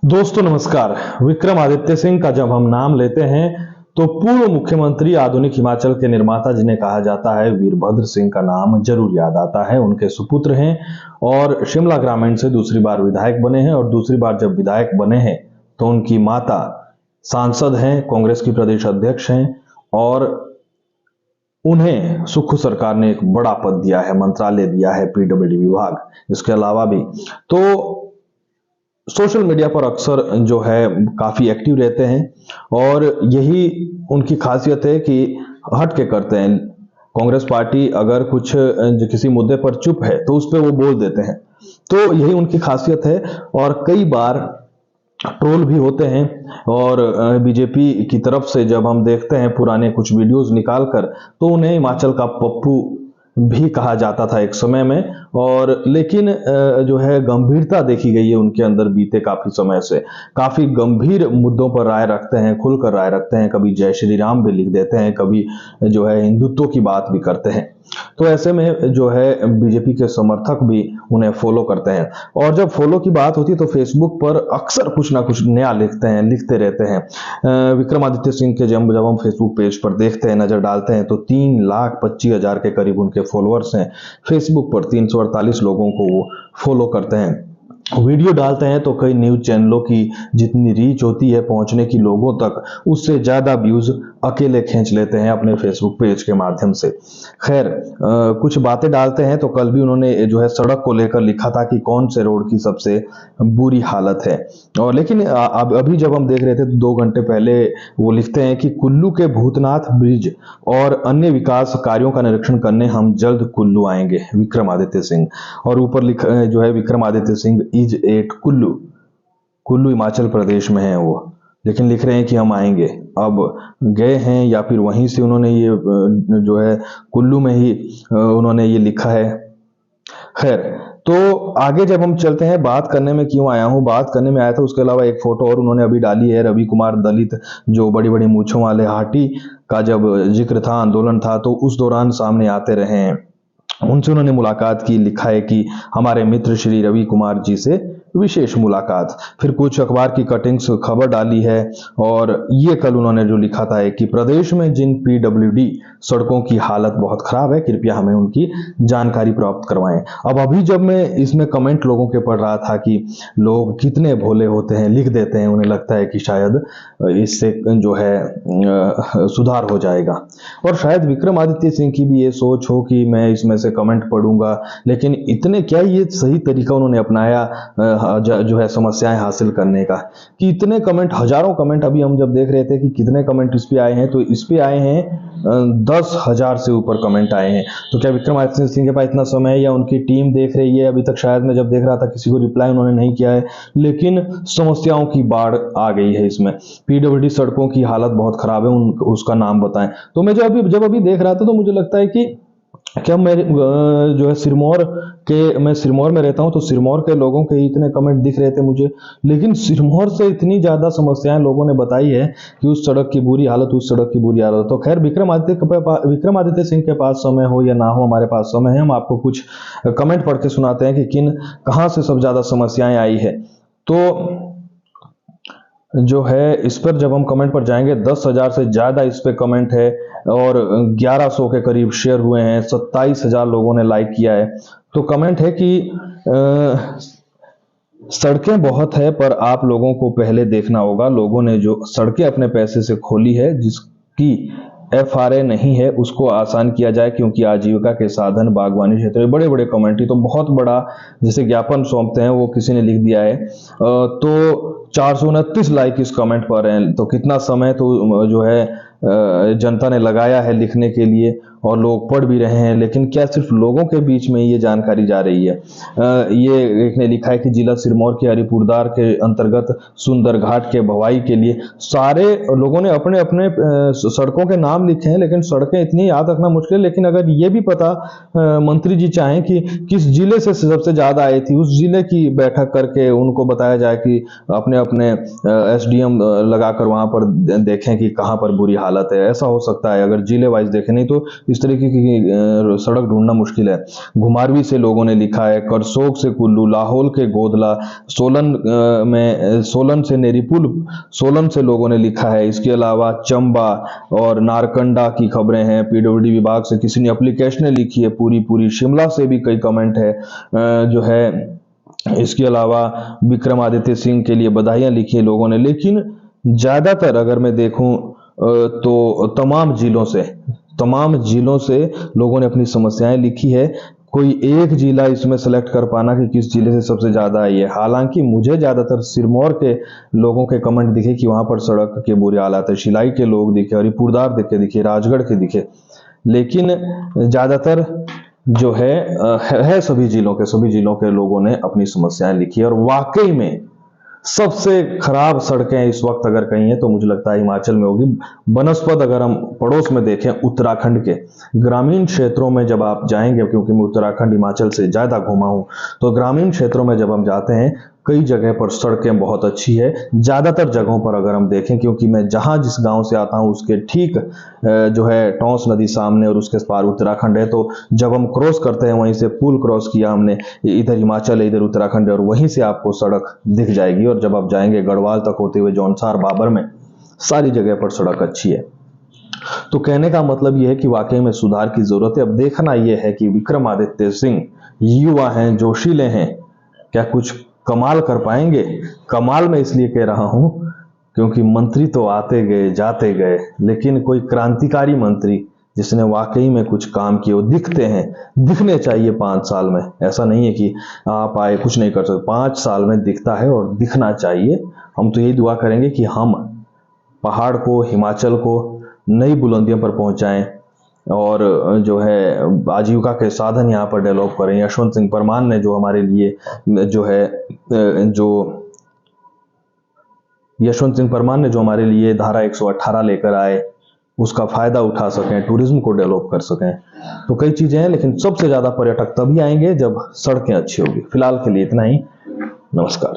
दोस्तों नमस्कार। विक्रमादित्य सिंह का जब हम नाम लेते हैं तो पूर्व मुख्यमंत्री आधुनिक हिमाचल के निर्माता जिन्हें कहा जाता है वीरभद्र सिंह का नाम जरूर याद आता है। उनके सुपुत्र हैं और शिमला ग्रामीण से दूसरी बार विधायक बने हैं और दूसरी बार जब विधायक बने हैं तो उनकी माता सांसद हैं, कांग्रेस की प्रदेश अध्यक्ष हैं और उन्हें सुक्खू सरकार ने एक बड़ा पद दिया है, मंत्रालय दिया है, पीडब्ल्यूडी विभाग। इसके अलावा भी तो सोशल मीडिया पर अक्सर जो है काफी एक्टिव रहते हैं और यही उनकी खासियत है कि हट के करते हैं। कांग्रेस पार्टी अगर कुछ किसी मुद्दे पर चुप है तो उस पर वो बोल देते हैं, तो यही उनकी खासियत है। और कई बार ट्रोल भी होते हैं और बीजेपी की तरफ से जब हम देखते हैं पुराने कुछ वीडियोस निकालकर तो उन्हें हिमाचल का पप्पू भी कहा जाता था एक समय में। और लेकिन जो है गंभीरता देखी गई है उनके अंदर बीते काफी समय से। काफी गंभीर मुद्दों पर राय रखते हैं, खुलकर राय रखते हैं, कभी जय श्री राम भी लिख देते हैं, कभी जो है हिंदुत्व की बात भी करते हैं। तो ऐसे में जो है बीजेपी के समर्थक भी उन्हें फॉलो करते हैं और जब फॉलो की बात होती है तो फेसबुक पर अक्सर कुछ ना कुछ नया लिखते रहते हैं। विक्रमादित्य सिंह के जब हम फेसबुक पेज पर देखते हैं, नजर डालते हैं तो 3,25,000 के करीब उनके फॉलोअर्स हैं। फेसबुक पर 348 लोगों को वो फॉलो करते हैं। वीडियो डालते हैं तो कई न्यूज चैनलों की जितनी रीच होती है पहुंचने की लोगों तक, उससे ज्यादा व्यूज अकेले खींच लेते हैं अपने फेसबुक पेज के माध्यम से। खैर कुछ बातें डालते हैं तो कल भी उन्होंने जो है सड़क को लेकर लिखा था कि कौन से रोड की सबसे बुरी हालत है। और लेकिन अभी जब हम देख रहे थे तो 2 घंटे पहले वो लिखते हैं कि कुल्लू के भूतनाथ ब्रिज और अन्य विकास कार्यों का निरीक्षण करने हम जल्द कुल्लू आएंगे, विक्रमादित्य सिंह। और ऊपर लिखा जो है विक्रमादित्य सिंह इज एट कुल्लू। कुल्लू हिमाचल प्रदेश में है वो, लेकिन लिख रहे हैं कि हम आएंगे। अब गए हैं या फिर वहीं से उन्होंने ये जो है कुल्लू में ही उन्होंने ये लिखा है। खैर तो आगे जब हम चलते हैं, बात करने में क्यों आया हूं, बात करने में आया था उसके अलावा एक फोटो और उन्होंने अभी डाली है। रवि कुमार दलित जो बड़ी बड़ी मूंछों वाले हाटी का जब जिक्र था, आंदोलन था, तो उस दौरान सामने आते रहे हैं, उनसे उन्होंने मुलाकात की। लिखा है कि हमारे मित्र श्री रवि कुमार जी से विशेष मुलाकात। फिर कुछ अखबार की कटिंग्स खबर डाली है और ये कल उन्होंने जो लिखा था कि प्रदेश में जिन पीडब्ल्यूडी सड़कों की हालत बहुत खराब है, कृपया हमें उनकी जानकारी प्राप्त करवाएं। अब अभी जब मैं इसमें कमेंट लोगों के पढ़ रहा था कि लोग कितने भोले होते हैं, लिख देते हैं, उन्हें लगता है कि शायद इससे जो है सुधार हो जाएगा। और शायद विक्रमादित्य सिंह की भी ये सोच हो कि मैं इसमें से कमेंट पढ़ूंगा, लेकिन इतने क्या ये सही तरीका उन्होंने अपनाया जो है समस्याएं हासिल करने का, कि इतने कमेंट, हजारों कमेंट। अभी हम जब देख रहे थे कि कितने कमेंट इस पे आए हैं, तो इस पे आए हैं 10,000 से ऊपर कमेंट आए हैं। तो क्या विक्रमादित्य सिंह के पास इतना समय है या उनकी टीम देख रही है? अभी तक शायद मैं जब देख रहा था किसी को रिप्लाई उन्होंने नहीं किया है, लेकिन समस्याओं की बाढ़ आ गई है इसमें। पीडब्ल्यूडी सड़कों की हालत बहुत खराब है, उसका नाम बताएं। तो मैं जब अभी देख रहा था तो मुझे लगता है कि क्या मैं जो है मैं सिरमौर में रहता हूं, तो सिरमौर के लोगों के इतने कमेंट दिख रहे थे मुझे, लेकिन सिरमौर से इतनी ज्यादा समस्याएं लोगों ने बताई है कि उस सड़क की बुरी हालत, उस सड़क की बुरी हालत। तो खैर विक्रमादित्य सिंह के पास समय हो या ना हो, हमारे पास समय है, हम आपको कुछ कमेंट पढ़ के सुनाते हैं कि कहां से सब ज्यादा समस्याएं आई है। तो जो है इस पर जब हम कमेंट पर जाएंगे, 10,000 से ज्यादा इस पे कमेंट है और 1100 के करीब शेयर हुए हैं, 27,000 लोगों ने लाइक किया है। तो कमेंट है कि सड़कें बहुत है पर आप लोगों को पहले देखना होगा। लोगों ने जो सड़कें अपने पैसे से खोली है, जिसकी FRA नहीं है, उसको आसान किया जाए, क्योंकि आजीविका के साधन बागवानी क्षेत्र में। बड़े बड़े कमेंट, तो बहुत बड़ा जैसे ज्ञापन सौंपते हैं वो किसी ने लिख दिया है। तो 429 लाइक इस कमेंट पर हैं। तो कितना समय तो जो है जनता ने लगाया है लिखने के लिए, और लोग पढ़ भी रहे हैं, लेकिन क्या सिर्फ लोगों के बीच में ये जानकारी जा रही है? ये एक ने लिखा है कि जिला सिरमौर के हरिपुरदार के अंतर्गत सुंदर घाट के भवाई के लिए सारे लोगों ने अपने अपने सड़कों के नाम लिखे हैं, लेकिन सड़कें इतनी याद रखना मुश्किल। लेकिन अगर ये भी पता मंत्री जी चाहें कि किस जिले से सबसे ज्यादा आई थी, उस जिले की बैठक करके उनको बताया जाए कि अपने अपने SDM लगाकर वहां पर देखें कि कहां पर बुरी हालत हालत है। ऐसा हो सकता है अगर जिले वाइज देखें, नहीं तो इस तरीके की सड़क ढूंढना मुश्किल है। घुमारवी से लोगों ने लिखा है, करसोग से कुल्लू, लाहौल के गोदला, सोलन से नेरीपुल, सोलन से लोगों ने लिखा है। इसके अलावा चंबा और नारकंडा की खबरें हैं। पीडब्ल्यूडी विभाग से किसी ने एप्लीकेशनें लिखी है पूरी। शिमला से भी कई कमेंट है जो है। इसके अलावा विक्रमादित्य सिंह के लिए बधाइयां लिखी है लोगों ने। लेकिन ज्यादातर अगर मैं देखूं तो तमाम जिलों से लोगों ने अपनी समस्याएं लिखी है। कोई एक जिला इसमें सेलेक्ट कर पाना कि किस जिले से सबसे ज्यादा आई है। हालांकि मुझे ज्यादातर सिरमौर के लोगों के कमेंट दिखे कि वहां पर सड़क के बुरे हालात है, शिलाई के लोग दिखे, हरिपुरदार दिखे, राजगढ़ के दिखे। लेकिन ज्यादातर जो है सभी जिलों के लोगों ने अपनी समस्याएं लिखी है। और वाकई में सबसे खराब सड़कें इस वक्त अगर कहीं है तो मुझे लगता है हिमाचल में होगी। बनस्पत अगर हम पड़ोस में देखें उत्तराखंड के ग्रामीण क्षेत्रों में जब आप जाएंगे, क्योंकि मैं उत्तराखंड हिमाचल से ज्यादा घूमा हूं, तो ग्रामीण क्षेत्रों में जब हम जाते हैं कई जगह पर सड़कें बहुत अच्छी है। ज्यादातर जगहों पर अगर हम देखें, क्योंकि मैं जिस गांव से आता हूं उसके ठीक जो है टॉन्स नदी सामने और उसके पार उत्तराखंड है। तो जब हम क्रॉस करते हैं, वहीं से पुल क्रॉस किया हमने, इधर हिमाचल है इधर उत्तराखंड है, और वहीं से आपको सड़क दिख जाएगी। और जब आप जाएंगे गढ़वाल तक होते हुए जौनसार बाबर में, सारी जगह पर सड़क अच्छी है। तो कहने का मतलब यह है कि वाकई में सुधार की जरूरत है। अब देखना यह है कि विक्रमादित्य सिंह युवा हैं, जोशीले हैं, क्या कुछ कमाल कर पाएंगे। कमाल मैं इसलिए कह रहा हूं क्योंकि मंत्री तो आते गए जाते गए, लेकिन कोई क्रांतिकारी मंत्री जिसने वाकई में कुछ काम किए वो दिखने चाहिए 5 साल में। ऐसा नहीं है कि आप आए कुछ नहीं कर सकते, 5 साल में दिखता है और दिखना चाहिए। हम तो यही दुआ करेंगे कि हम पहाड़ को, हिमाचल को नई बुलंदियों पर पहुंचाएं और जो है आजीविका के साधन यहाँ पर डेवलप करें। यशवंत सिंह परमार ने जो हमारे लिए धारा 118 लेकर आए, उसका फायदा उठा सकें, टूरिज्म को डेवलप कर सकें। तो कई चीजें हैं, लेकिन सबसे ज्यादा पर्यटक तभी आएंगे जब सड़कें अच्छी होगी। फिलहाल के लिए इतना ही। नमस्कार।